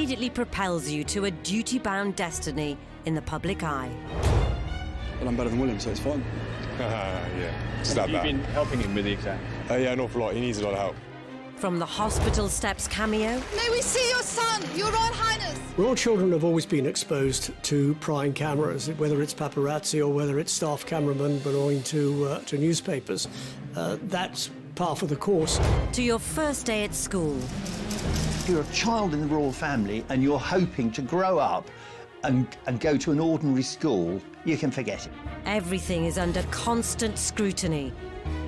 immediately propels you to a duty-bound destiny in the public eye. Well, I'm better than William, so it's fine. Yeah, stab You've that. been helping him with the exam? Yeah, an awful lot. He needs a lot of help. From the hospital steps cameo, May we see your son, Your Royal Highness? Royal children have always been exposed to prying cameras, whether it's paparazzi or whether it's staff cameramen belonging to newspapers. That's par for the course. to your first day at school, If you're a child in the royal family and you're hoping to grow up and go to an ordinary school, you can forget it. everything is under constant scrutiny.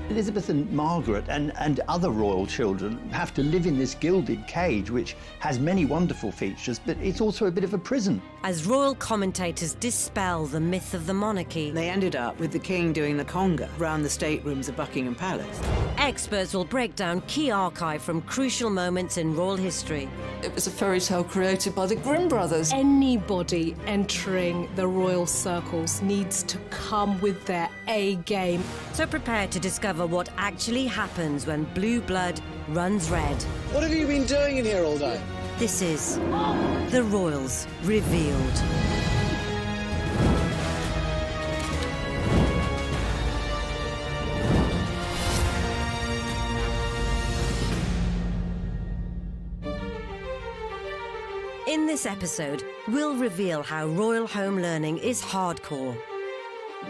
Elizabeth and Margaret and other royal children have to live in this gilded cage, which has many wonderful features, but it's also a bit of a prison. As royal commentators dispel the myth of the monarchy, They ended up with the king doing the conga round the staterooms of Buckingham Palace. experts will break down key archive from crucial moments in royal history. It was a fairy tale created by the Grimm brothers. Anybody entering the royal circles needs to come with their A game. So prepare to discover what actually happens when blue blood runs red. What have you been doing in here all day? This is The Royals Revealed. In this episode, we'll reveal how royal home learning is hardcore.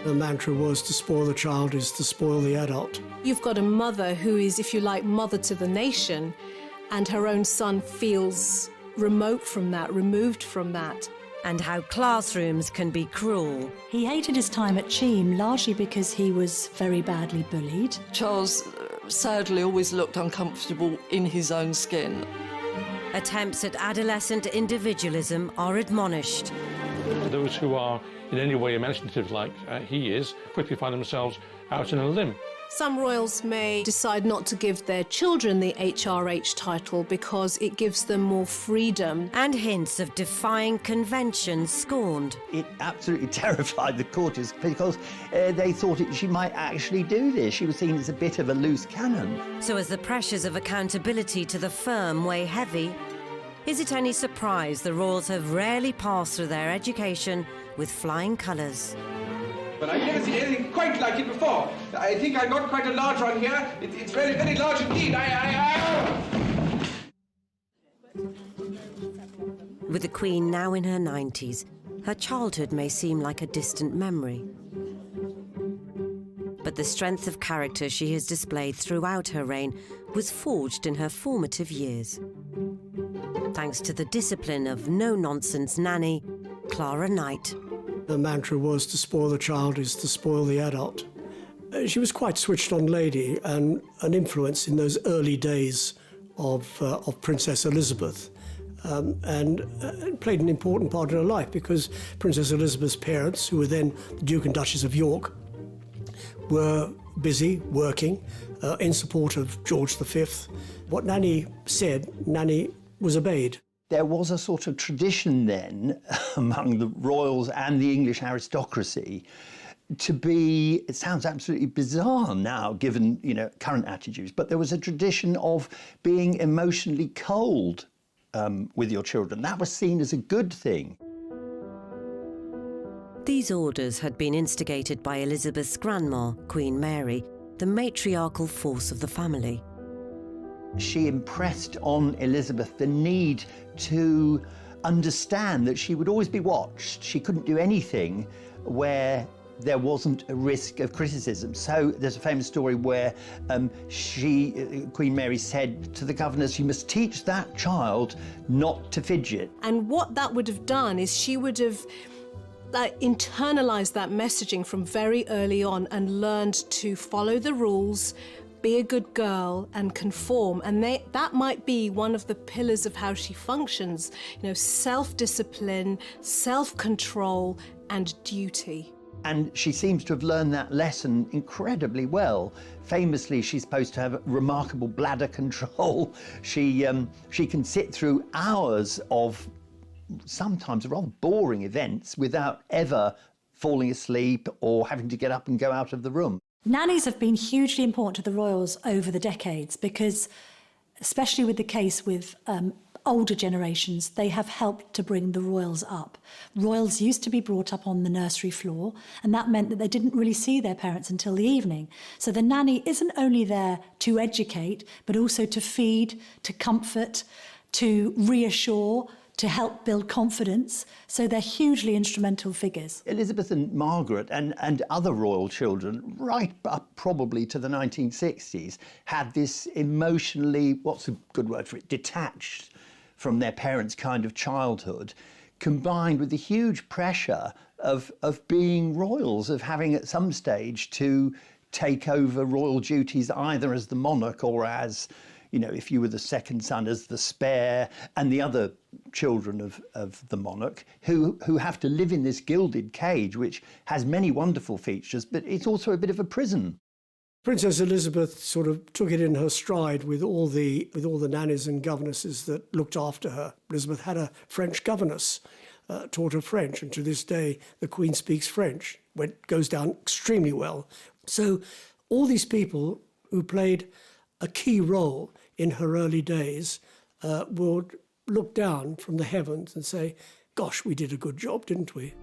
The mantra was to spoil the child is to spoil the adult. You've got a mother who is, if you like, mother to the nation, and her own son feels remote from that, removed from that. And how classrooms can be cruel. He hated his time at Cheam largely because he was very badly bullied. Charles sadly always looked uncomfortable in his own skin. Attempts at adolescent individualism are admonished. Those who are in any way imaginative like he is quickly find themselves out on a limb. Some royals may decide not to give their children the HRH title because it gives them more freedom. And hints of defying conventions scorned. It absolutely terrified the courtiers because they thought she might actually do this. She was seen as a bit of a loose cannon. So as the pressures of accountability to the firm weigh heavy, is it any surprise the royals have rarely passed through their education with flying colours? But I've never seen anything quite like it before. I think I got quite a large one here. It's very, very large indeed. With the Queen now in her 90s, her childhood may seem like a distant memory. But the strength of character she has displayed throughout her reign was forged in her formative years. Thanks to the discipline of no-nonsense nanny, Clara Knight. The mantra was to spoil the child is to spoil the adult. She was quite switched-on lady and an influence in those early days of Princess Elizabeth, and played an important part in her life because Princess Elizabeth's parents, who were then the Duke and Duchess of York, were busy working in support of George V. What Nanny said, Nanny was obeyed. There was a sort of tradition then among the royals and the English aristocracy to be, it sounds absolutely bizarre now given, current attitudes, but there was a tradition of being emotionally cold with your children. That was seen as a good thing. These orders had been instigated by Elizabeth's grandma, Queen Mary, the matriarchal force of the family. She impressed on Elizabeth the need to understand that she would always be watched. She couldn't do anything where there wasn't a risk of criticism. So there's a famous story where Queen Mary said to the governors, you must teach that child not to fidget. And what that would have done is she would have internalized that messaging from very early on and learned to follow the rules, be a good girl and conform. And that might be one of the pillars of how she functions, self-discipline, self-control and duty. And she seems to have learned that lesson incredibly well. Famously, she's supposed to have remarkable bladder control. She can sit through hours of sometimes rather boring events without ever falling asleep or having to get up and go out of the room. Nannies have been hugely important to the royals over the decades because, especially with the case with older generations, they have helped to bring the royals up. Royals used to be brought up on the nursery floor, and that meant that they didn't really see their parents until the evening. So the nanny isn't only there to educate, but also to feed, to comfort, to reassure, to help build confidence. So they're hugely instrumental figures. Elizabeth and Margaret and other royal children, right up probably to the 1960s, had this emotionally, what's a good word for it, detached from their parents' kind of childhood, combined with the huge pressure of being royals, of having at some stage to take over royal duties either as the monarch or as, you know, if you were the second son, as the spare, and the other children of the monarch who have to live in this gilded cage, which has many wonderful features, but it's also a bit of a prison. Princess Elizabeth sort of took it in her stride with all the nannies and governesses that looked after her. Elizabeth had a French governess, taught her French, and to this day the Queen speaks French. Goes down extremely well. So all these people who played a key role in her early days would look down from the heavens and say, gosh, we did a good job, didn't we?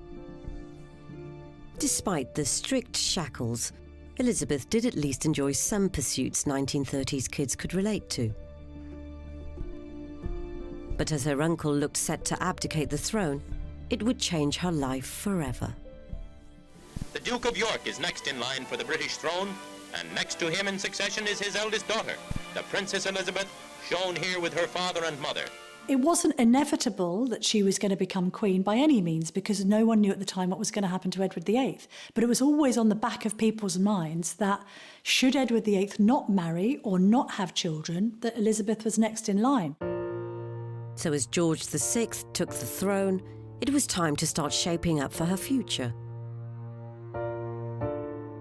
Despite the strict shackles, Elizabeth did at least enjoy some pursuits 1930s kids could relate to. But as her uncle looked set to abdicate the throne, it would change her life forever. The Duke of York is next in line for the British throne, and next to him in succession is his eldest daughter, the Princess Elizabeth, shown here with her father and mother. It wasn't inevitable that she was going to become queen by any means, because no one knew at the time what was going to happen to Edward VIII. But it was always on the back of people's minds that should Edward VIII not marry or not have children, that Elizabeth was next in line. So as George VI took the throne, it was time to start shaping up for her future.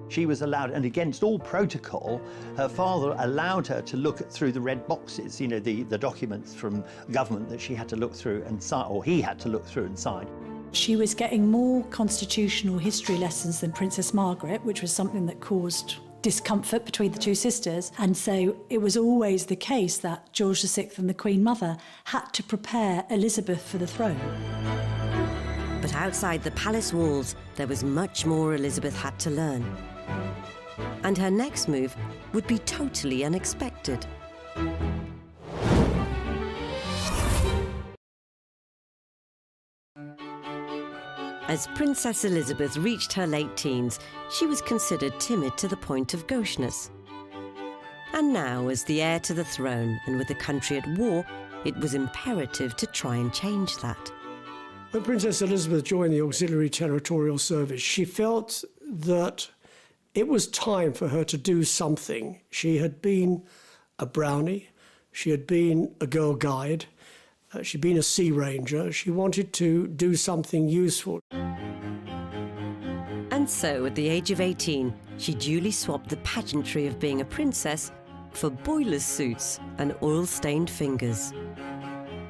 She was allowed, and against all protocol, her father allowed her to look through the red boxes, you know, the documents from government that she had to look through and sign, or he had to look through and sign. She was getting more constitutional history lessons than Princess Margaret, which was something that caused discomfort between the two sisters. And so it was always the case that George VI and the Queen Mother had to prepare Elizabeth for the throne. But outside the palace walls, there was much more Elizabeth had to learn. And her next move would be totally unexpected. As Princess Elizabeth reached her late teens, she was considered timid to the point of gaucheness. And now, as the heir to the throne and with the country at war, it was imperative to try and change that. When Princess Elizabeth joined the Auxiliary Territorial Service, she felt that it was time for her to do something. She had been a brownie, she had been a girl guide, she'd been a sea ranger. She wanted to do something useful. And so, at the age of 18, she duly swapped the pageantry of being a princess for boiler suits and oil-stained fingers.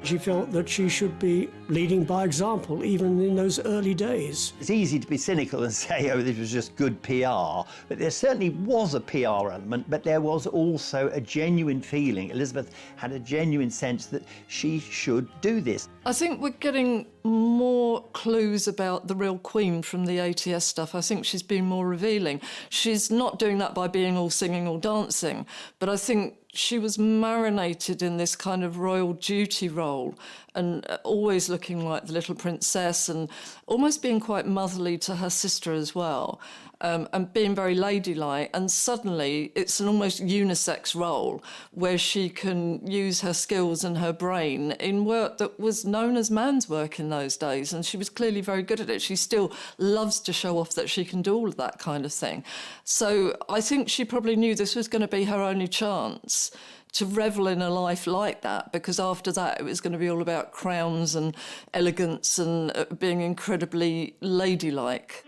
She felt that she should be leading by example, even in those early days. It's easy to be cynical and say, oh, this was just good PR. But there certainly was a PR element, but there was also a genuine feeling. Elizabeth had a genuine sense that she should do this. I think we're getting more clues about the real Queen from the ATS stuff. I think she's been more revealing. She's not doing that by being all singing or dancing, but I think she was marinated in this kind of royal duty role and always looking like the little princess and almost being quite motherly to her sister as well, and being very ladylike. And suddenly it's an almost unisex role where she can use her skills and her brain in work that was known as man's work in those days. And she was clearly very good at it. She still loves to show off that she can do all of that kind of thing. So I think she probably knew this was going to be her only chance to revel in a life like that, because after that it was going to be all about crowns and elegance and being incredibly ladylike.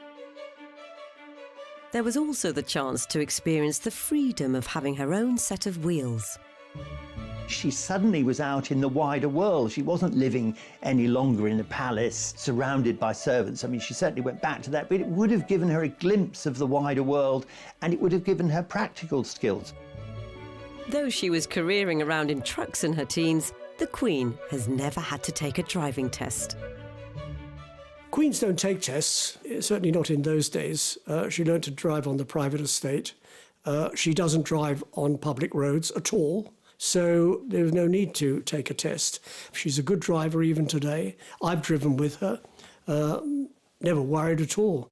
There was also the chance to experience the freedom of having her own set of wheels. She suddenly was out in the wider world. She wasn't living any longer in a palace surrounded by servants. I mean, she certainly went back to that, but it would have given her a glimpse of the wider world, and it would have given her practical skills. Though she was careering around in trucks in her teens, the Queen has never had to take a driving test. Queens don't take tests, certainly not in those days. She learned to drive on the private estate. She doesn't drive on public roads at all, so there's no need to take a test. She's a good driver even today. I've driven with her, never worried at all.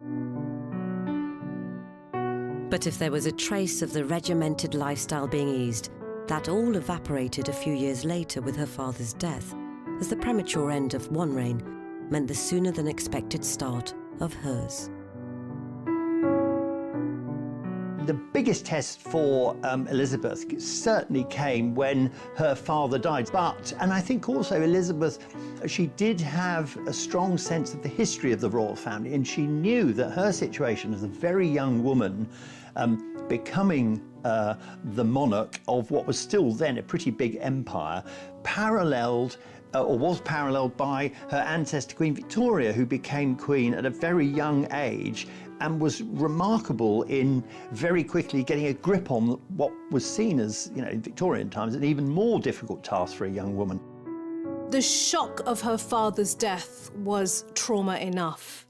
But if there was a trace of the regimented lifestyle being eased, that all evaporated a few years later with her father's death, as the premature end of one reign meant the sooner than expected start of hers. The biggest test for Elizabeth certainly came when her father died. And I think also Elizabeth, she did have a strong sense of the history of the royal family, and she knew that her situation as a very young woman becoming the monarch of what was still then a pretty big empire, was paralleled by her ancestor Queen Victoria, who became queen at a very young age and was remarkable in very quickly getting a grip on what was seen as, in Victorian times, an even more difficult task for a young woman. The shock of her father's death was trauma enough.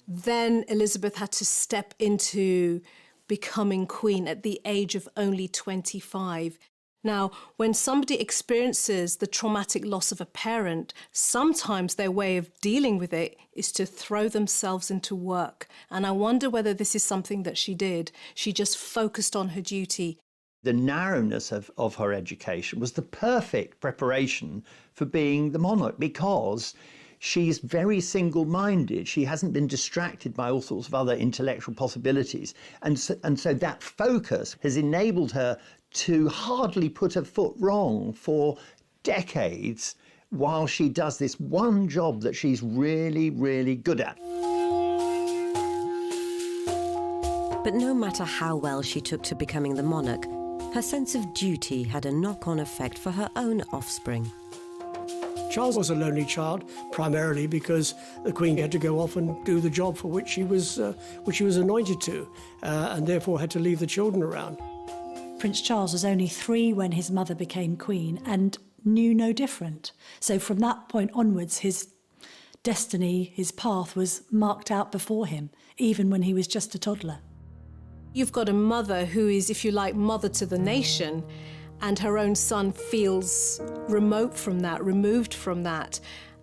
Then Elizabeth had to step into becoming queen at the age of only 25. Now, when somebody experiences the traumatic loss of a parent, sometimes their way of dealing with it is to throw themselves into work. And I wonder whether this is something that she did. She just focused on her duty. The narrowness of her education was the perfect preparation for being the monarch, because she's very single-minded. She hasn't been distracted by all sorts of other intellectual possibilities. And so that focus has enabled her to hardly put her foot wrong for decades while she does this one job that she's really, really good at. But no matter how well she took to becoming the monarch, her sense of duty had a knock-on effect for her own offspring. Charles was a lonely child, primarily because the Queen had to go off and do the job for which she was anointed to, and therefore had to leave the children around. Prince Charles was only 3 when his mother became queen and knew no different. So from that point onwards, his destiny, his path was marked out before him, even when he was just a toddler. You've got a mother who is, if you like, mother to the nation, and her own son feels remote from that, removed from that.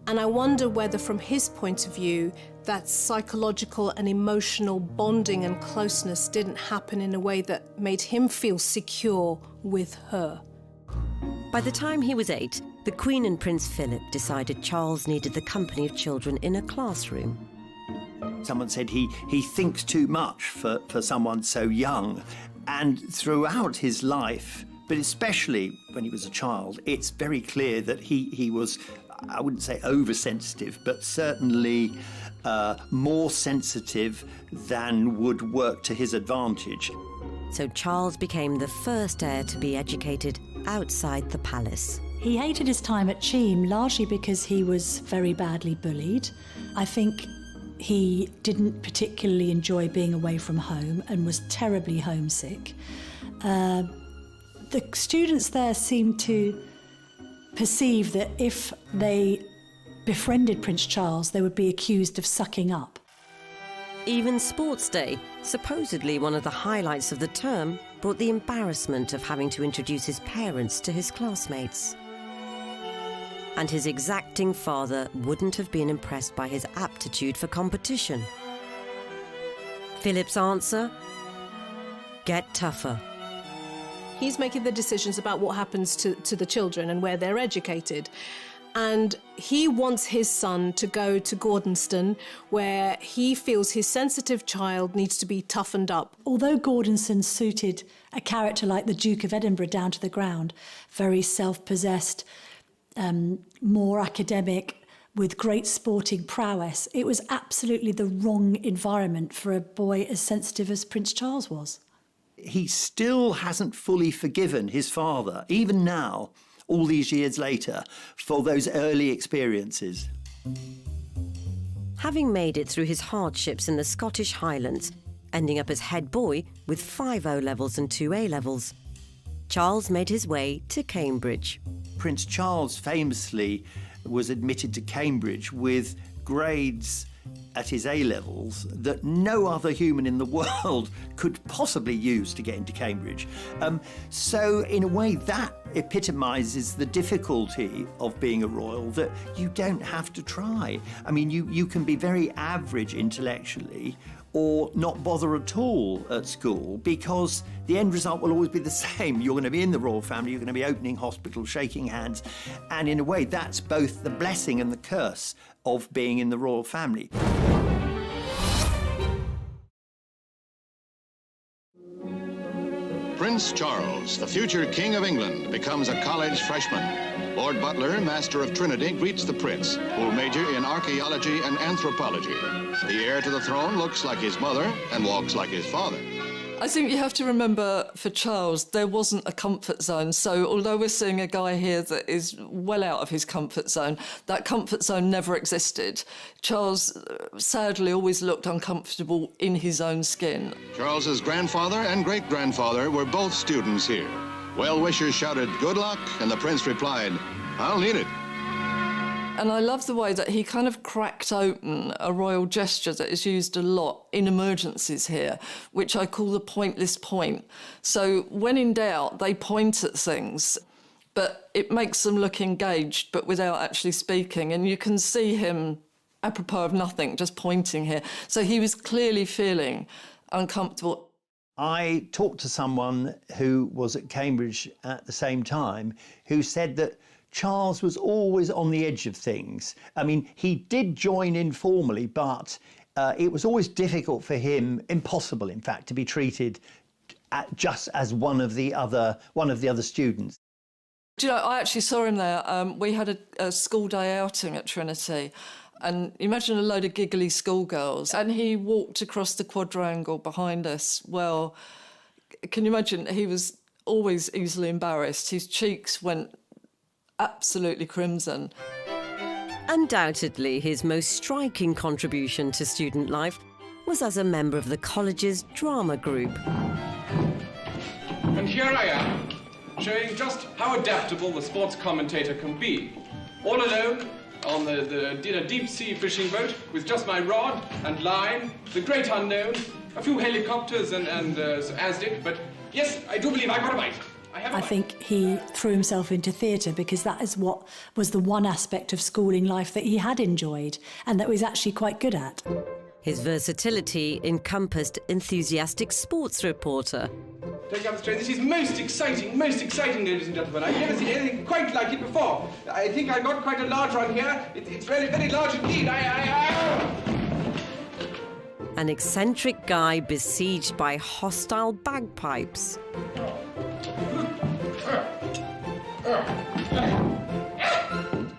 And I wonder whether, from his point of view, that psychological and emotional bonding and closeness didn't happen in a way that made him feel secure with her. By the time he was 8, the Queen and Prince Philip decided Charles needed the company of children in a classroom. Someone said he thinks too much for someone so young. And throughout his life, but especially when he was a child, it's very clear that he was, I wouldn't say oversensitive, but certainly more sensitive than would work to his advantage. So Charles became the first heir to be educated outside the palace. He hated his time at Cheam largely because he was very badly bullied. I think he didn't particularly enjoy being away from home and was terribly homesick. The students there seemed to perceive that if they befriended Prince Charles, they would be accused of sucking up. Even Sports Day, supposedly one of the highlights of the term, brought the embarrassment of having to introduce his parents to his classmates. And his exacting father wouldn't have been impressed by his aptitude for competition. Philip's answer? Get tougher. He's making the decisions about what happens to the children and where they're educated. And he wants his son to go to Gordonston, where he feels his sensitive child needs to be toughened up. Although Gordonston suited a character like the Duke of Edinburgh down to the ground, very self-possessed, more academic, with great sporting prowess, it was absolutely the wrong environment for a boy as sensitive as Prince Charles was. He still hasn't fully forgiven his father, even now, all these years later, for those early experiences. Having made it through his hardships in the Scottish Highlands, ending up as head boy with 5 O-levels and 2 A-levels, Charles made his way to Cambridge. Prince Charles famously was admitted to Cambridge with grades at his A-levels that no other human in the world could possibly use to get into Cambridge. So in a way that epitomises the difficulty of being a royal, that you don't have to try. I mean, you can be very average intellectually or not bother at all at school, because the end result will always be the same. You're going to be in the royal family, you're going to be opening hospitals, shaking hands, and in a way that's both the blessing and the curse of being in the royal family. Prince Charles, the future King of England, becomes a college freshman. Lord Butler, Master of Trinity, greets the Prince, who will major in archaeology and anthropology. The heir to the throne looks like his mother and walks like his father. I think you have to remember, for Charles, there wasn't a comfort zone. So although we're seeing a guy here that is well out of his comfort zone, that comfort zone never existed. Charles, sadly, always looked uncomfortable in his own skin. Charles's grandfather and great-grandfather were both students here. Well-wishers shouted, "Good luck," and the Prince replied, "I'll need it." And I love the way that he kind of cracked open a royal gesture that is used a lot in emergencies here, which I call the pointless point. So when in doubt, they point at things, but it makes them look engaged, but without actually speaking. And you can see him, apropos of nothing, just pointing here. So he was clearly feeling uncomfortable. I talked to someone who was at Cambridge at the same time who said that Charles was always on the edge of things. I mean, he did join in formally, but it was always difficult for him, impossible, in fact, to be treated just as one of the other students. Do you know, I actually saw him there. We had a school day outing at Trinity, and imagine a load of giggly schoolgirls, and he walked across the quadrangle behind us. Well, can you imagine? He was always easily embarrassed. His cheeks went absolutely crimson. Undoubtedly, his most striking contribution to student life was as a member of the college's drama group. And here I am, showing just how adaptable the sports commentator can be. All alone on in a deep-sea fishing boat with just my rod and line, the great unknown, a few helicopters and ASDIC, but yes, I do believe I got a bite. I think he threw himself into theatre because that is what was the one aspect of schooling life that he had enjoyed and that he was actually quite good at. His versatility encompassed enthusiastic sports reporter. Take up the straight. This is most exciting, ladies and gentlemen. I've never seen anything quite like it before. I think I got quite a large one here. It's very, very large indeed. An eccentric guy besieged by hostile bagpipes.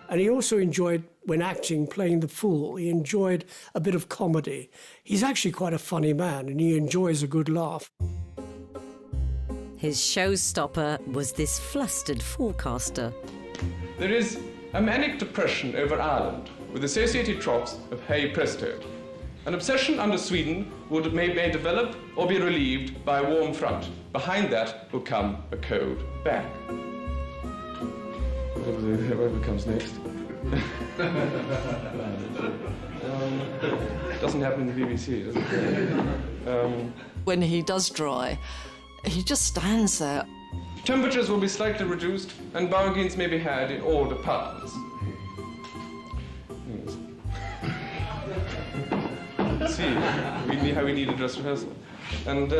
And he also enjoyed, when acting, playing the fool. He enjoyed a bit of comedy. He's actually quite a funny man, and he enjoys a good laugh. His showstopper was this flustered forecaster. There is a manic depression over Ireland with associated troughs of hey presto. An obsession under Sweden may develop or be relieved by a warm front. Behind that will come a cold back. Whatever comes next. Doesn't happen in the BBC, does it? When he does dry, he just stands there. Temperatures will be slightly reduced and bargains may be had in all departments. See how we need a dress rehearsal. And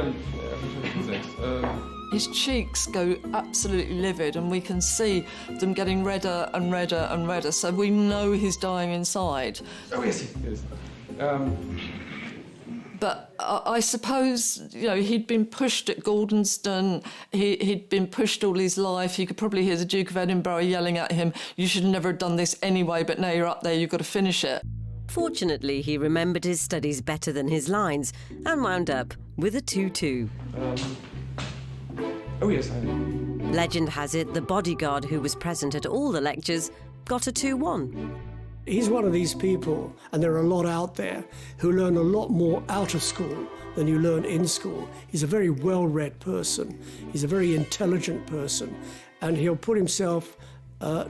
his cheeks go absolutely livid and we can see them getting redder and redder and redder, so we know he's dying inside. Oh, yes, he is. But I suppose, you know, he'd been pushed at Gordonston, he'd been pushed all his life. You could probably hear the Duke of Edinburgh yelling at him, "You should never have done this anyway, but now you're up there, you've got to finish it." Fortunately, he remembered his studies better than his lines and wound up with a 2-2. Oh, yes, I know. Legend has it the bodyguard who was present at all the lectures got a 2-1. He's one of these people, and there are a lot out there, who learn a lot more out of school than you learn in school. He's a very well-read person. He's a very intelligent person, and he'll put himself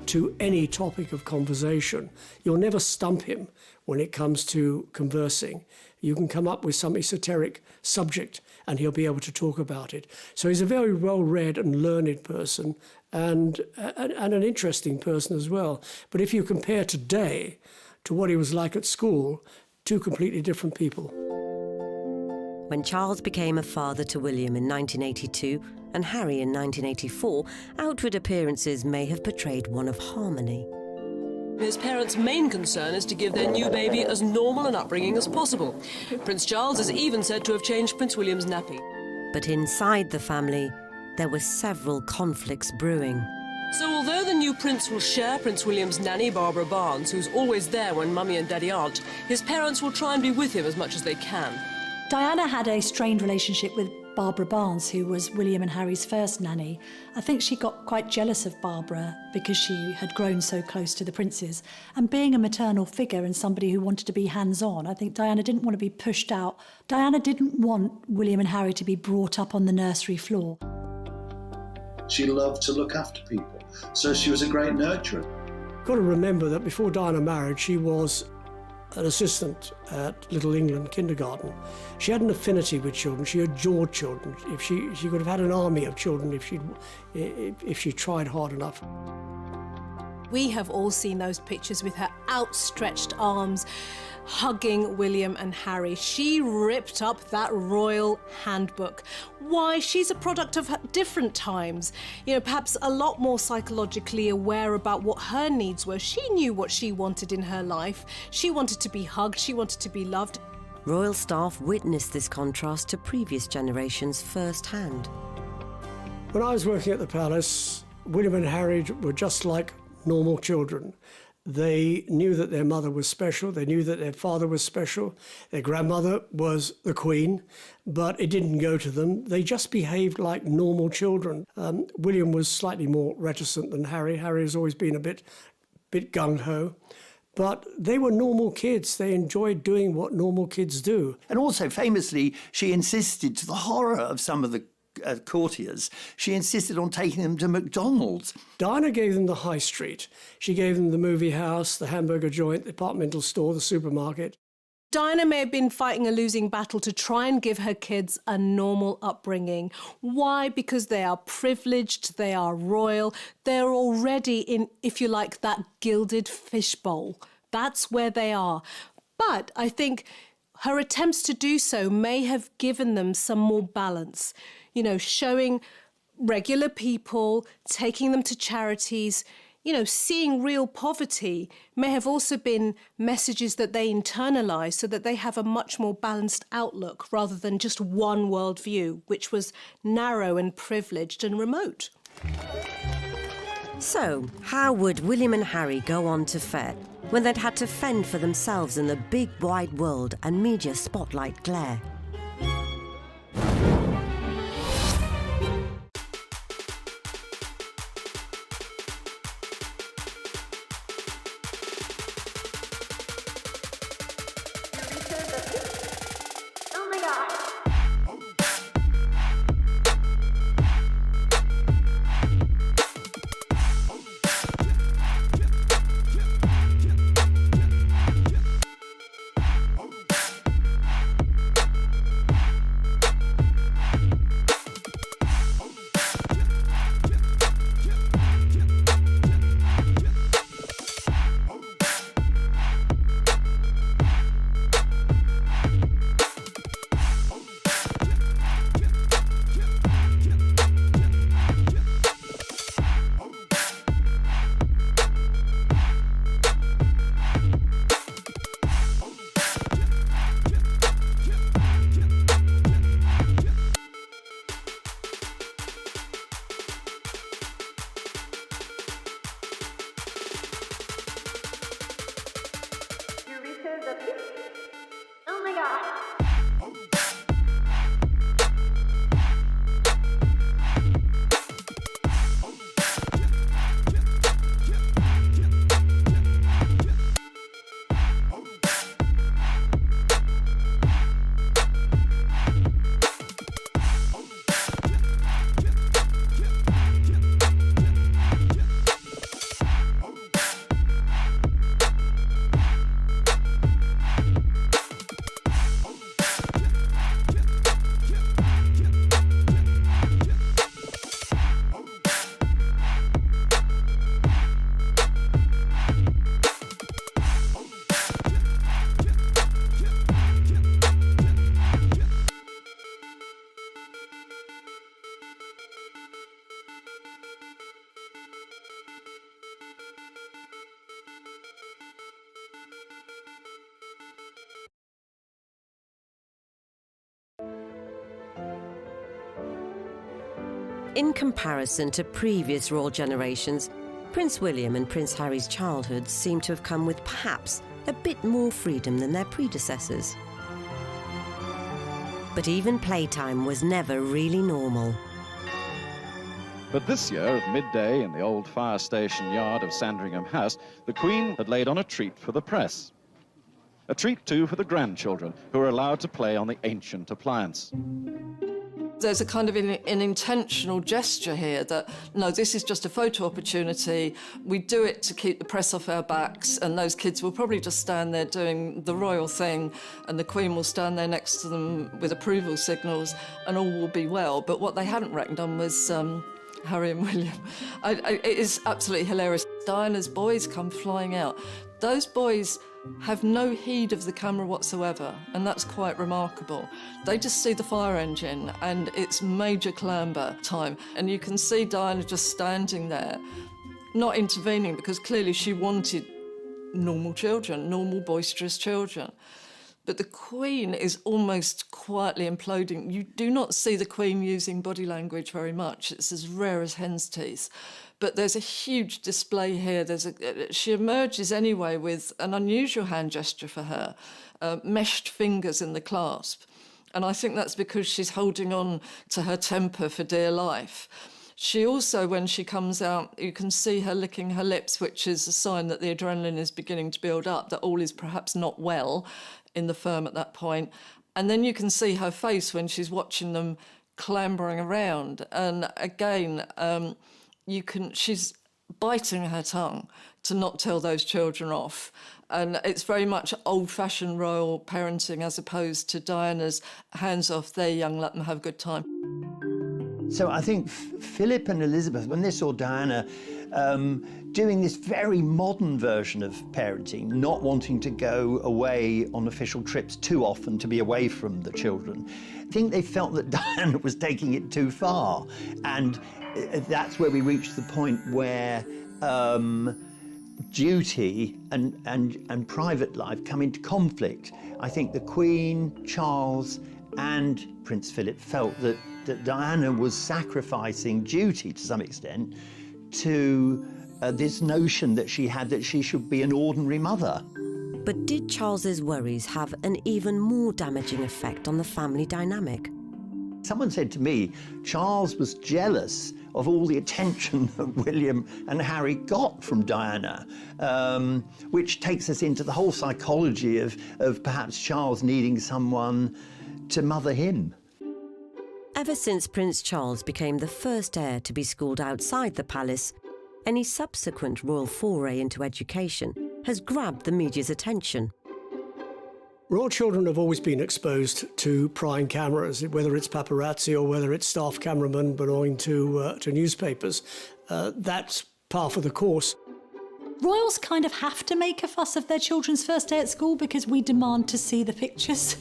to any topic of conversation. You'll never stump him when it comes to conversing. You can come up with some esoteric subject and he'll be able to talk about it. So he's a very well-read and learned person and an interesting person as well. But if you compare today to what he was like at school, two completely different people. When Charles became a father to William in 1982 and Harry in 1984, outward appearances may have portrayed one of harmony. His parents' main concern is to give their new baby as normal an upbringing as possible. Prince Charles is even said to have changed Prince William's nappy. But inside the family, there were several conflicts brewing. So although the new prince will share Prince William's nanny, Barbara Barnes, who's always there when Mummy and Daddy aren't, his parents will try and be with him as much as they can. Diana had a strained relationship with Barbara Barnes, who was William and Harry's first nanny. I think she got quite jealous of Barbara because she had grown so close to the princes. And being a maternal figure and somebody who wanted to be hands-on, I think Diana didn't want to be pushed out. Diana didn't want William and Harry to be brought up on the nursery floor. She loved to look after people, so she was a great nurturer. Got to remember that before Diana married, she was an assistant at Little England Kindergarten. She had an affinity with children. She adored children. If she could have had an army of children if she tried hard enough. We have all seen those pictures with her outstretched arms, hugging William and Harry. She ripped up that royal handbook. Why? She's a product of different times. You know, perhaps a lot more psychologically aware about what her needs were. She knew what she wanted in her life. She wanted to be hugged. She wanted to be loved. Royal staff witnessed this contrast to previous generations firsthand. When I was working at the palace, William and Harry were just like normal children. They knew that their mother was special. They knew that their father was special. Their grandmother was the Queen, but it didn't go to them. They just behaved like normal children. William was slightly more reticent than Harry. Harry has always been a bit gung-ho. But they were normal kids. They enjoyed doing what normal kids do. And also, famously, she insisted, to the horror of some of the courtiers, she insisted on taking them to McDonald's. Diana gave them the high street. She gave them the movie house, the hamburger joint, the departmental store, the supermarket. Diana may have been fighting a losing battle to try and give her kids a normal upbringing. Why? Because they are privileged, they are royal, they're already in, if you like, that gilded fishbowl. That's where they are. But I think her attempts to do so may have given them some more balance. You know, showing regular people, taking them to charities, you know, seeing real poverty may have also been messages that they internalise so that they have a much more balanced outlook rather than just one worldview, which was narrow and privileged and remote. So, how would William and Harry go on to fare when they'd had to fend for themselves in the big wide world and media spotlight glare? In comparison to previous royal generations, Prince William and Prince Harry's childhoods seem to have come with perhaps a bit more freedom than their predecessors. But even playtime was never really normal. But this year, at midday in the old fire station yard of Sandringham House, the Queen had laid on a treat for the press. A treat, too, for the grandchildren, who are allowed to play on the ancient appliance. There's a kind of an intentional gesture here that, no, this is just a photo opportunity. We do it to keep the press off our backs, and those kids will probably just stand there doing the royal thing, and the Queen will stand there next to them with approval signals, and all will be well. But what they hadn't reckoned on was Harry and William. It is absolutely hilarious. Diana's boys come flying out. Those boys have no heed of the camera whatsoever, and that's quite remarkable. They just see the fire engine, and it's major clamber time, and you can see Diana just standing there, not intervening, because clearly she wanted normal children, normal boisterous children. But the Queen is almost quietly imploding. You do not see the Queen using body language very much. It's as rare as hen's teeth. But there's a huge display here. She emerges anyway with an unusual hand gesture for her, meshed fingers in the clasp. And I think that's because she's holding on to her temper for dear life. She also, when she comes out, you can see her licking her lips, which is a sign that the adrenaline is beginning to build up, that all is perhaps not well in the firm at that point. And then you can see her face when she's watching them clambering around. And again, she's biting her tongue to not tell those children off. And it's very much old-fashioned royal parenting as opposed to Diana's hands off, they're young, let them have a good time. So I think Philip and Elizabeth, when they saw Diana doing this very modern version of parenting, not wanting to go away on official trips too often to be away from the children, I think they felt that Diana was taking it too far. And that's where we reached the point where duty and private life come into conflict. I think the Queen, Charles, and Prince Philip felt that Diana was sacrificing duty to some extent to this notion that she had that she should be an ordinary mother. But did Charles's worries have an even more damaging effect on the family dynamic? Someone said to me, Charles was jealous of all the attention that William and Harry got from Diana, which takes us into the whole psychology of perhaps Charles needing someone to mother him. Ever since Prince Charles became the first heir to be schooled outside the palace, any subsequent royal foray into education has grabbed the media's attention. Royal children have always been exposed to prying cameras, whether it's paparazzi or whether it's staff cameramen belonging to newspapers. That's par for the course. Royals kind of have to make a fuss of their children's first day at school because we demand to see the pictures.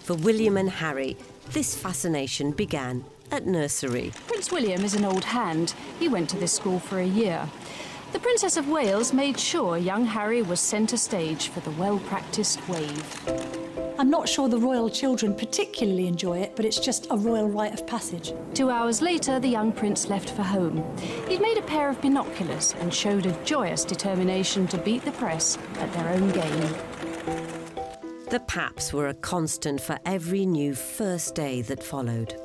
For William and Harry, this fascination began at nursery. Prince William is an old hand. He went to this school for a year. The Princess of Wales made sure young Harry was centre stage for the well-practised wave. I'm not sure the royal children particularly enjoy it, but it's just a royal rite of passage. 2 hours later, the young prince left for home. He'd made a pair of binoculars and showed a joyous determination to beat the press at their own game. The Paps were a constant for every new first day that followed.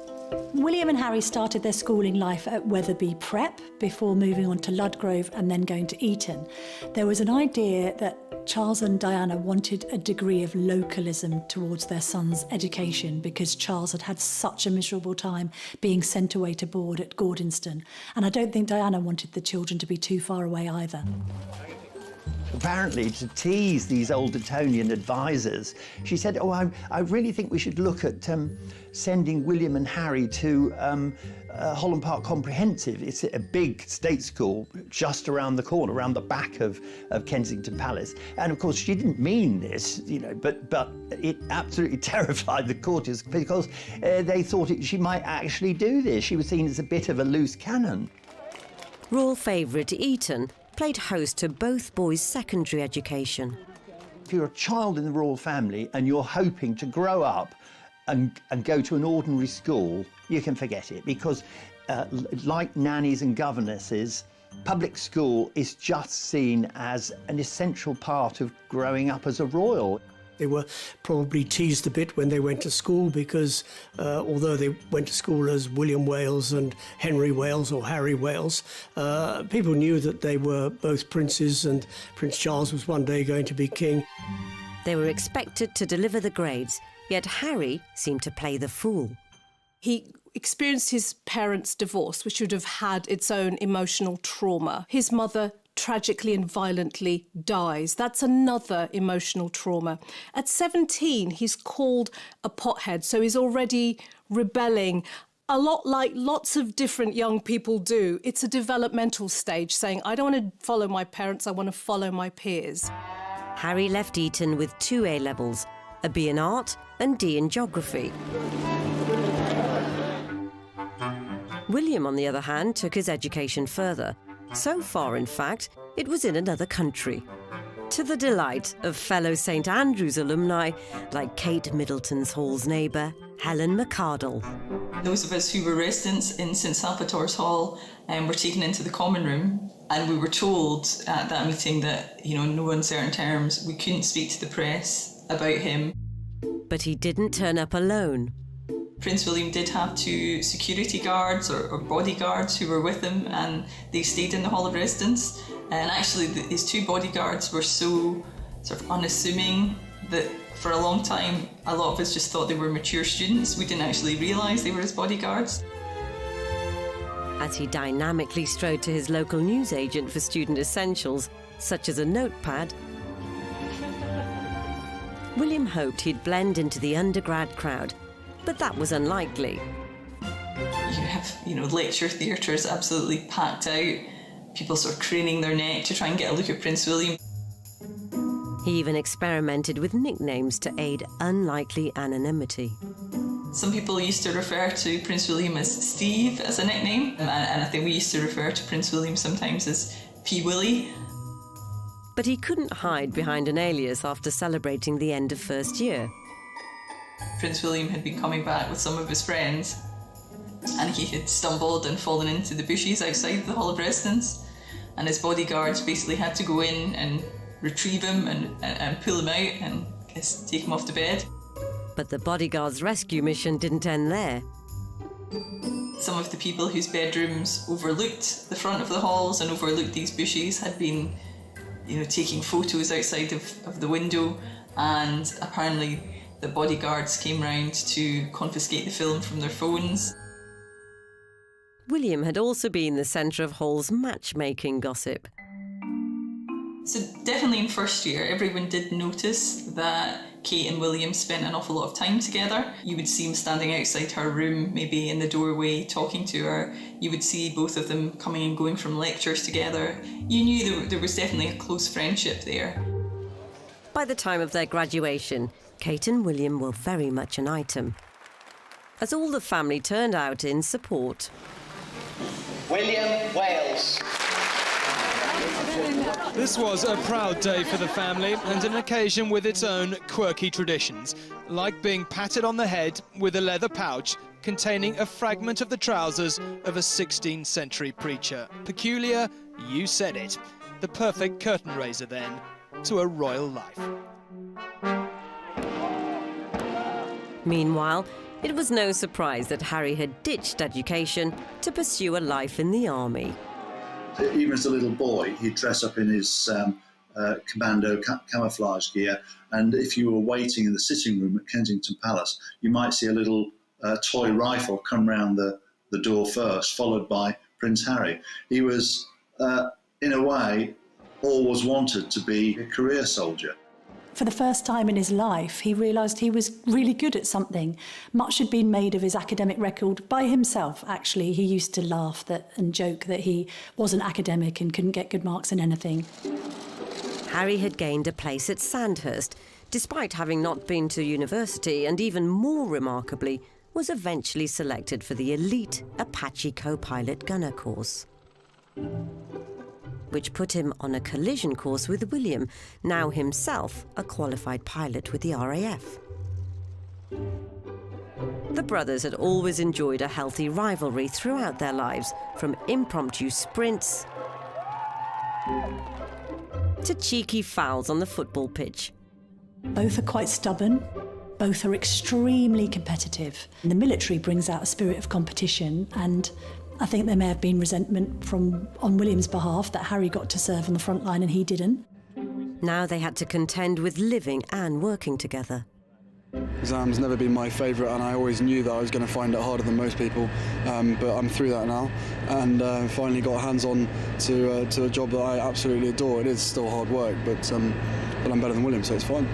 William and Harry started their schooling life at Wetherby Prep before moving on to Ludgrove and then going to Eton. There was an idea that Charles and Diana wanted a degree of localism towards their son's education because Charles had had such a miserable time being sent away to board at Gordonston. And I don't think Diana wanted the children to be too far away either. Apparently, to tease these old Etonian advisors, she said, oh, I really think we should look at sending William and Harry to Holland Park Comprehensive. It's a big state school just around the corner, around the back of Kensington Palace. And of course, she didn't mean this, you know, but it absolutely terrified the courtiers because they thought she might actually do this. She was seen as a bit of a loose cannon. Royal favourite Eton played host to both boys' secondary education. If you're a child in the royal family and you're hoping to grow up and go to an ordinary school, you can forget it because like nannies and governesses, public school is just seen as an essential part of growing up as a royal. They were probably teased a bit when they went to school because although they went to school as William Wales and Henry Wales or Harry Wales, people knew that they were both princes and Prince Charles was one day going to be king. They were expected to deliver the grades, yet Harry seemed to play the fool. He experienced his parents' divorce, which would have had its own emotional trauma. His mother tragically and violently dies. That's another emotional trauma. At 17, he's called a pothead, so he's already rebelling. A lot like lots of different young people do. It's a developmental stage, saying, I don't want to follow my parents, I want to follow my peers. Harry left Eton with 2 A-levels, a B in art and D in geography. William, on the other hand, took his education further. So far, in fact, it was in another country. To the delight of fellow St Andrews alumni like Kate Middleton's Hall's neighbour, Helen McCardle. Those of us who were residents in St Salvator's Hall were taken into the common room, and we were told at that meeting that, in no uncertain terms, we couldn't speak to the press about him. But he didn't turn up alone. Prince William did have 2 security guards or bodyguards who were with him, and they stayed in the Hall of Residence. And actually, his 2 bodyguards were so sort of unassuming that for a long time, a lot of us just thought they were mature students. We didn't actually realise they were his bodyguards. As he dynamically strode to his local newsagent for student essentials, such as a notepad, William hoped he'd blend into the undergrad crowd, but that was unlikely. You have, lecture theatres absolutely packed out, people sort of craning their neck to try and get a look at Prince William. He even experimented with nicknames to aid unlikely anonymity. Some people used to refer to Prince William as Steve as a nickname, and I think we used to refer to Prince William sometimes as P. Willie. But he couldn't hide behind an alias after celebrating the end of first year. Prince William had been coming back with some of his friends, and he had stumbled and fallen into the bushes outside the Hall of Residence, and his bodyguards basically had to go in and retrieve him and pull him out and take him off to bed. But the bodyguards' rescue mission didn't end there. Some of the people whose bedrooms overlooked the front of the halls and overlooked these bushes had been, taking photos outside of the window, and apparently the bodyguards came round to confiscate the film from their phones. William had also been the centre of Hall's matchmaking gossip. So definitely in first year, everyone did notice that Kate and William spent an awful lot of time together. You would see him standing outside her room, maybe in the doorway, talking to her. You would see both of them coming and going from lectures together. You knew there was definitely a close friendship there. By the time of their graduation, Kate and William were very much an item, as all the family turned out in support. William Wales. This was a proud day for the family and an occasion with its own quirky traditions, like being patted on the head with a leather pouch containing a fragment of the trousers of a 16th century preacher. Peculiar, you said it. The perfect curtain raiser, then, to a royal life. Meanwhile, it was no surprise that Harry had ditched education to pursue a life in the army. Even as a little boy, he'd dress up in his commando camouflage gear, and if you were waiting in the sitting room at Kensington Palace, you might see a little toy rifle come round the door first, followed by Prince Harry. He was, in a way, always wanted to be a career soldier. For the first time in his life, he realised he was really good at something. Much had been made of his academic record by himself, actually. He used to laugh and joke that he wasn't academic and couldn't get good marks in anything. Harry had gained a place at Sandhurst, despite having not been to university, and even more remarkably, was eventually selected for the elite Apache co-pilot gunner course, which put him on a collision course with William, now himself a qualified pilot with the RAF. The brothers had always enjoyed a healthy rivalry throughout their lives, from impromptu sprints to cheeky fouls on the football pitch. Both are quite stubborn. Both are extremely competitive. And the military brings out a spirit of competition, and I think there may have been resentment on William's behalf that Harry got to serve on the front line and he didn't. Now they had to contend with living and working together. Exams never been my favourite, and I always knew that I was going to find it harder than most people, but I'm through that now, and finally got hands-on to a job that I absolutely adore. It is still hard work, but I'm better than William, so it's fine.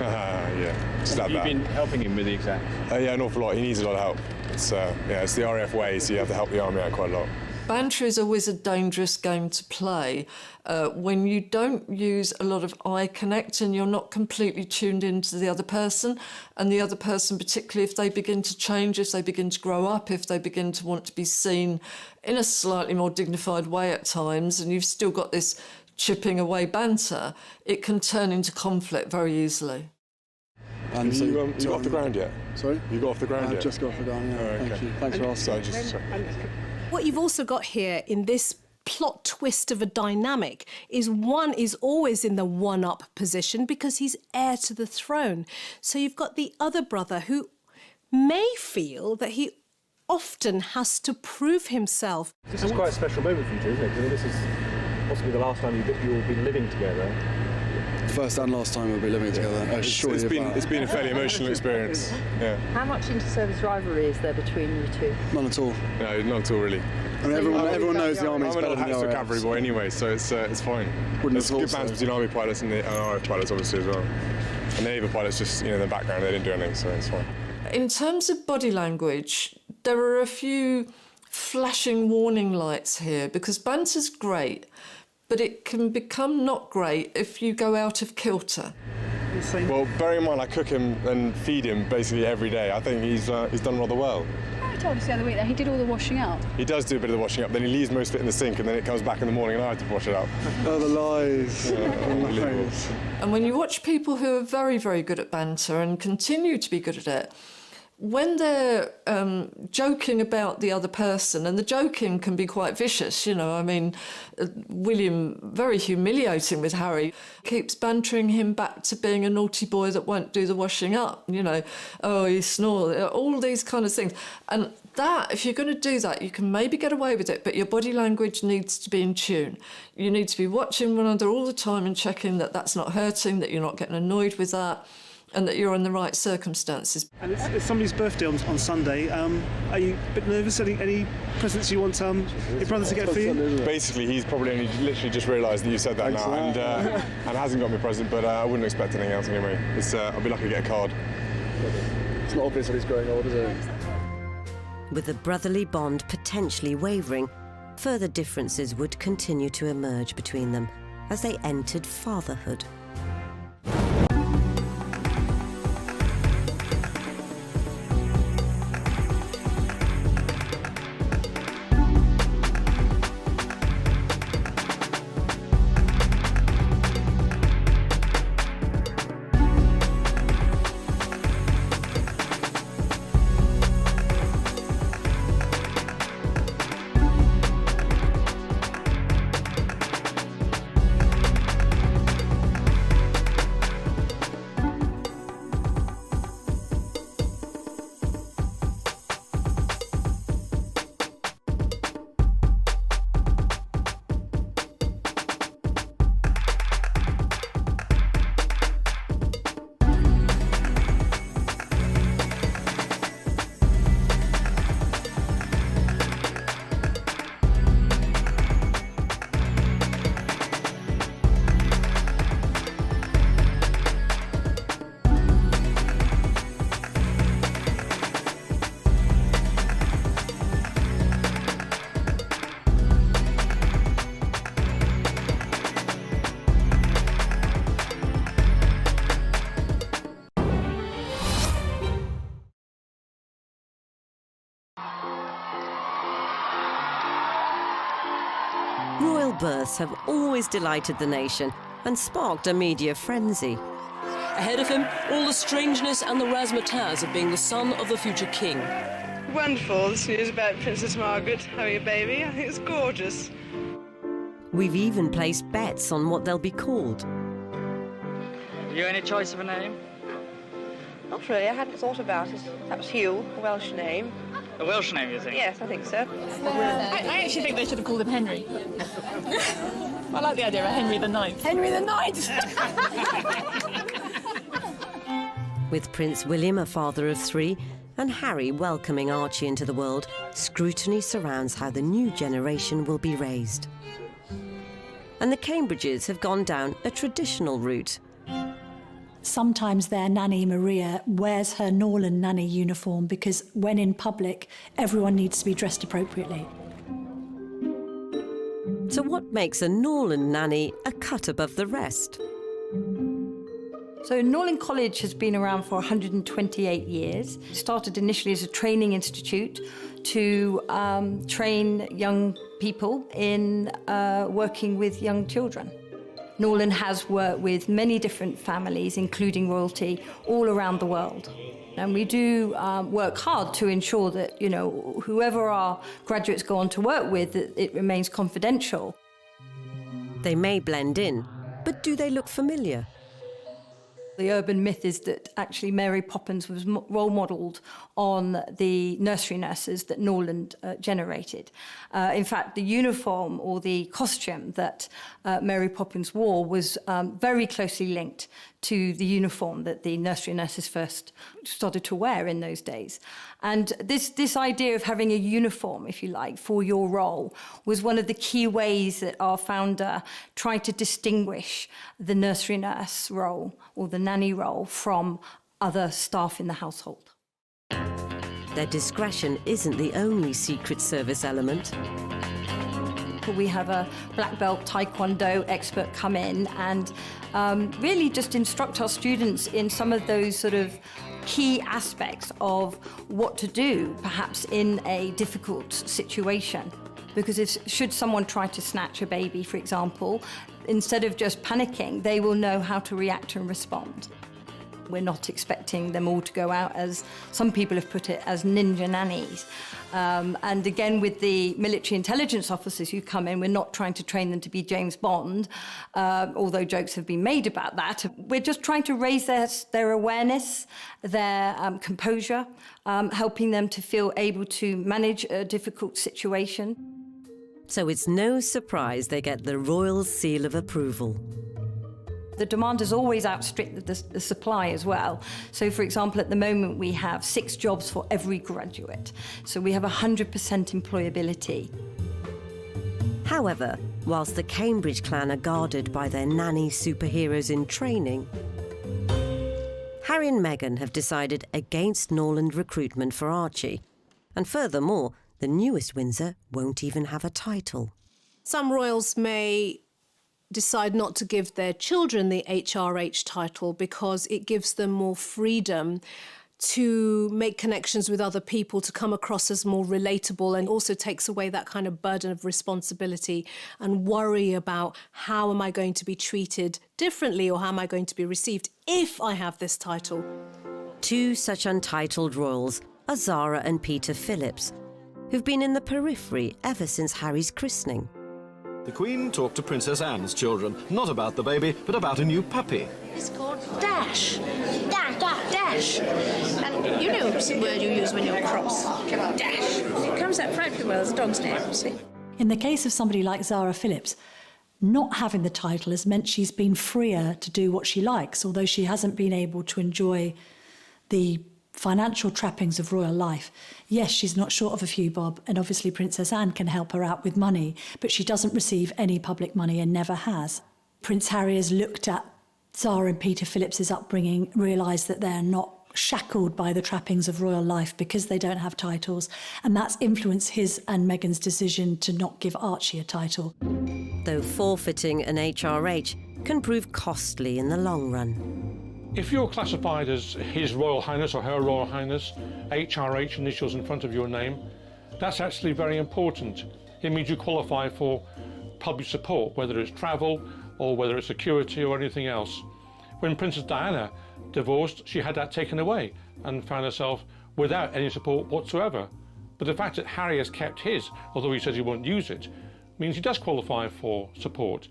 Yeah, Have you been helping him with the exams? Yeah, an awful lot. He needs a lot of help. It's it's the RAF way, so you have to help the army out quite a lot. Banter is always a dangerous game to play when you don't use a lot of eye connect and you're not completely tuned into the other person, and the other person, particularly if they begin to change, if they begin to grow up, if they begin to want to be seen in a slightly more dignified way at times, and you've still got this chipping away banter, it can turn into conflict very easily. And so, you got off the ground yet? Sorry? You got off the ground yet? I've just got off the ground, yeah. Oh, okay. Thank you. Thanks for asking. What you've also got here in this plot twist of a dynamic is one is always in the one-up position because he's heir to the throne. So you've got the other brother who may feel that he often has to prove himself. This is quite a special moment for you two, isn't it? Because this is possibly the last time you'll be living together. First and last time we'll be living together. It's been a fairly emotional experience. Yeah. How much inter-service rivalry is there between you two? None at all. No, not at all, really. I mean, everyone knows the army's better than the I'm an RAF. cavalry boy anyway, so it's fine. There's good bands between army pilots and RAF pilots, obviously, as well. And the naval pilots just, in the background, they didn't do anything, so it's fine. In terms of body language, there are a few flashing warning lights here, because banter's great, but it can become not great if you go out of kilter. Well, bearing in mind I cook him and feed him basically every day, I think he's done rather well. I told us the other week that he did all the washing up. He does do a bit of the washing up, then he leaves most of it in the sink, and then it comes back in the morning and I have to wash it up. Oh, the lies. Unbelievable. And when you watch people who are very, very good at banter and continue to be good at it, when they're joking about the other person, and the joking can be quite vicious, I mean, William, very humiliating with Harry, keeps bantering him back to being a naughty boy that won't do the washing up, oh, he snores, all these kind of things. And that, if you're going to do that, you can maybe get away with it, but your body language needs to be in tune. You need to be watching one another all the time and checking that that's not hurting, that you're not getting annoyed with that, and that you're in the right circumstances. And it's somebody's birthday on Sunday. Are you a bit nervous? Any presents you want your brother to get for you? Basically, he's probably only literally just realised that you said that now, and hasn't got me a present, but I wouldn't expect anything else anyway. I'll be lucky to get a card. It's not obvious that he's growing old, is it? With the brotherly bond potentially wavering, further differences would continue to emerge between them as they entered fatherhood. Royal births have always delighted the nation and sparked a media frenzy. Ahead of him, all the strangeness and the razzmatazz of being the son of the future king. Wonderful, this news about Princess Margaret having a baby. I think it's gorgeous. We've even placed bets on what they'll be called. Have you any choice of a name? Not really, I hadn't thought about it. Perhaps Hugh, a Welsh name. A Welsh name, you think? Yes, I think so. I actually think they should have called him Henry. I like the idea of Henry the Ninth. Henry the Ninth! With Prince William, a father of 3, and Harry welcoming Archie into the world, scrutiny surrounds how the new generation will be raised. And the Cambridges have gone down a traditional route. Sometimes their nanny, Maria, wears her Norland nanny uniform because when in public, everyone needs to be dressed appropriately. So what makes a Norland nanny a cut above the rest? So Norland College has been around for 128 years. It started initially as a training institute to train young people in working with young children. Norland has worked with many different families, including royalty, all around the world. And we do work hard to ensure that, whoever our graduates go on to work with, that it remains confidential. They may blend in, but do they look familiar? The urban myth is that actually Mary Poppins was role modelled on the nursery nurses that Norland generated. In fact, the uniform or the costume that Mary Poppins wore was very closely linked to the uniform that the nursery nurses first started to wear in those days. And this idea of having a uniform, if you like, for your role was one of the key ways that our founder tried to distinguish the nursery nurse role or the nanny role from other staff in the household. Their discretion isn't the only Secret Service element. We have a black belt taekwondo expert come in and really just instruct our students in some of those sort of key aspects of what to do, perhaps in a difficult situation. Because should someone try to snatch a baby, for example, instead of just panicking, they will know how to react and respond. We're not expecting them all to go out as, some people have put it, as ninja nannies. And again, with the military intelligence officers who come in, we're not trying to train them to be James Bond, although jokes have been made about that. We're just trying to raise their awareness, their composure, helping them to feel able to manage a difficult situation. So it's no surprise they get the royal seal of approval. The demand has always outstripped the supply as well. So, for example, at the moment we have 6 jobs for every graduate. So we have 100% employability. However, whilst the Cambridge clan are guarded by their nanny superheroes in training, Harry and Meghan have decided against Norland recruitment for Archie. And furthermore, the newest Windsor won't even have a title. Some royals may decide not to give their children the HRH title because it gives them more freedom to make connections with other people, to come across as more relatable, and also takes away that kind of burden of responsibility and worry about how am I going to be treated differently or how am I going to be received if I have this title. 2 such untitled royals are Zara and Peter Phillips, who've been in the periphery ever since Harry's christening. The Queen talked to Princess Anne's children, not about the baby, but about a new puppy. It's called Dash. Dash. And you know it's a word you use when you're cross. Dash. It comes out frightfully well as a dog's name, see? In the case of somebody like Zara Phillips, not having the title has meant she's been freer to do what she likes, although she hasn't been able to enjoy the financial trappings of royal life. Yes, she's not short of a few bob, and obviously Princess Anne can help her out with money, but she doesn't receive any public money and never has. Prince Harry has looked at Zara and Peter Phillips's upbringing, realised that they're not shackled by the trappings of royal life because they don't have titles, and that's influenced his and Meghan's decision to not give Archie a title. Though forfeiting an HRH can prove costly in the long run. If you're classified as His Royal Highness or Her Royal Highness, HRH initials in front of your name, that's actually very important. It means you qualify for public support, whether it's travel or whether it's security or anything else. When Princess Diana divorced, she had that taken away and found herself without any support whatsoever. But the fact that Harry has kept his, although he says he won't use it, means he does qualify for support.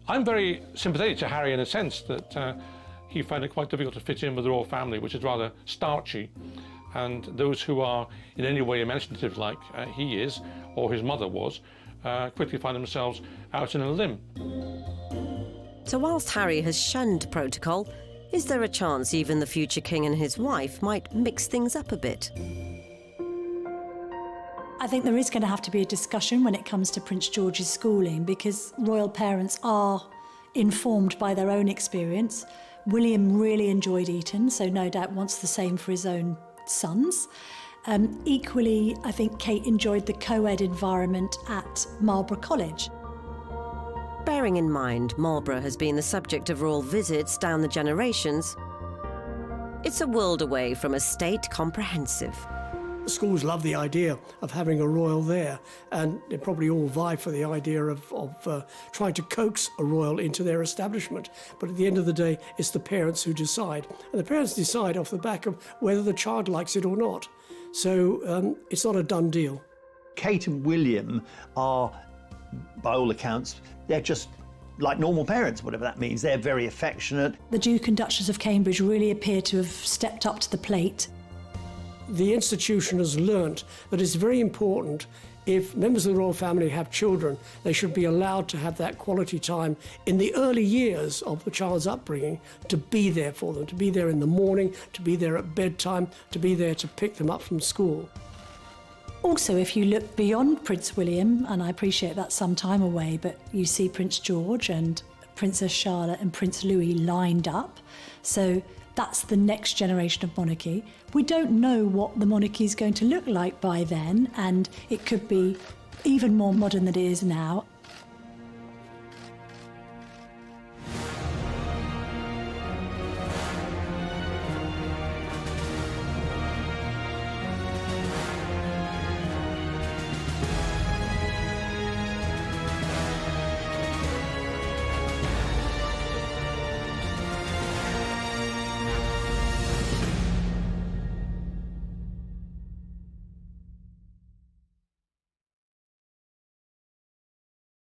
I'm very sympathetic to Harry in a sense that he found it quite difficult to fit in with the royal family, which is rather starchy, and those who are in any way imaginative like he is, or his mother was, quickly find themselves out in a limb. So whilst Harry has shunned protocol, is there a chance even the future king and his wife might mix things up a bit? I think there is going to have to be a discussion when it comes to Prince George's schooling, because royal parents are informed by their own experience. William really enjoyed Eton, so no doubt wants the same for his own sons. Equally, I think Kate enjoyed the co-ed environment at Marlborough College. Bearing in mind Marlborough has been the subject of royal visits down the generations, it's a world away from a state comprehensive. Schools love the idea of having a royal there, and they probably all vie for the idea of trying to coax a royal into their establishment. But at the end of the day, it's the parents who decide. And the parents decide off the back of whether the child likes it or not. So it's not a done deal. Kate and William are, by all accounts, they're just like normal parents, whatever that means. They're very affectionate. The Duke and Duchess of Cambridge really appear to have stepped up to the plate. The institution has learnt that it's very important, if members of the royal family have children, they should be allowed to have that quality time in the early years of the child's upbringing, to be there for them, to be there in the morning, to be there at bedtime, to be there to pick them up from school. Also, if you look beyond Prince William, and I appreciate that's some time away, but you see Prince George and Princess Charlotte and Prince Louis lined up. So that's the next generation of monarchy. We don't know what the monarchy is going to look like by then, and it could be even more modern than it is now.